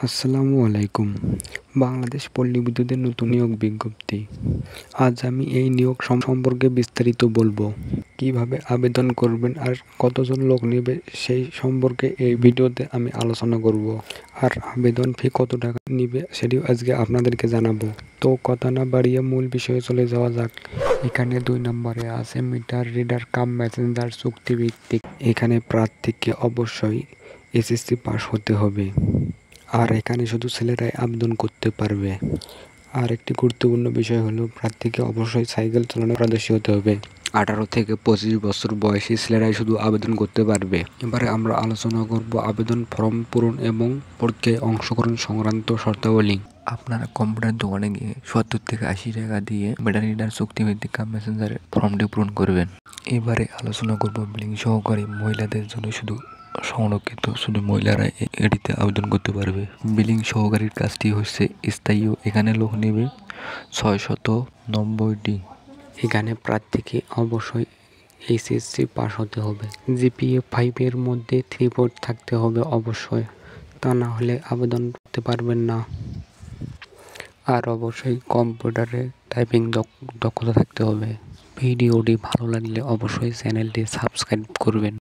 আসসালামু আলাইকুম। বাংলাদেশ পল্লী বিদ্যুতের নতুন নিয়োগ বিজ্ঞপ্তি। আজ আমি এই নিয়োগ সম্পর্কে বিস্তারিত বলবো। কিভাবে আবেদন করবেন আর কতজন লোক নেবে সেই সম্পর্কে এই ভিডিওতে আমি আলোচনা করব। আর আবেদন ফি কত টাকা নিবে সেটিও আজকে আপনাদেরকে জানাবো। তো কথা না বাড়িয়ে মূল বিষয়ে চলে যাওয়া যাক। এখানে 2 নম্বরে আছে মিটার রিডার কাম মেসেঞ্জার চুক্তিভিত্তিক। এখানে প্রার্থীকে অবশ্যই এসএসসি পাস হতে হবে। আর এখানে শুধু ছেলেরাই আবেদন করতে পারবে। আর একটি গুরুত্বপূর্ণ বিষয় হলো প্রার্থীকে অবশ্যই সাইকেল চালানো পারদর্শী হতে হবে। 18 থেকে 25 বছর বয়সী ছেলেরাই শুধু আবেদন করতে পারবে। এবারে আমরা আলোচনা করব আবেদন ফর্ম পূরণ এবং পরীক্ষায় অংশগ্রহণ সংক্রান্ত শর্তাবলী। আপনারা কম্পিউটার দোকানে গিয়ে 70 থেকে 80 টাকা দিয়ে মিটার রিডার চুক্তিভিত্তিক কাম মেসেঞ্জারের ফর্মটি পূরণ করবেন। এবারে আলোচনা করব বিলিং সহকারী মহিলাদের জন্য শুধু সংরক্ষিত, শুধু মহিলারাই এটিতে আবেদন করতে পারবে। বিলিং সহকারীর কাজটি হচ্ছে স্থায়ী, এখানে লোক নেবে 690টি। এখানে প্রার্থীকে অবশ্যই এইচএসসি পাস হতে হবে। জিপিএ 5 এর মধ্যে 3.4 থাকতে হবে অবশ্যই, তা না হলে আবেদন করতে পারবেন না। আর অবশ্যই কম্পিউটারে টাইপিং দক্ষতা থাকতে হবে। ভিডিওটি ভালো লাগলে অবশ্যই চ্যানেলটি সাবস্ক্রাইব করবেন।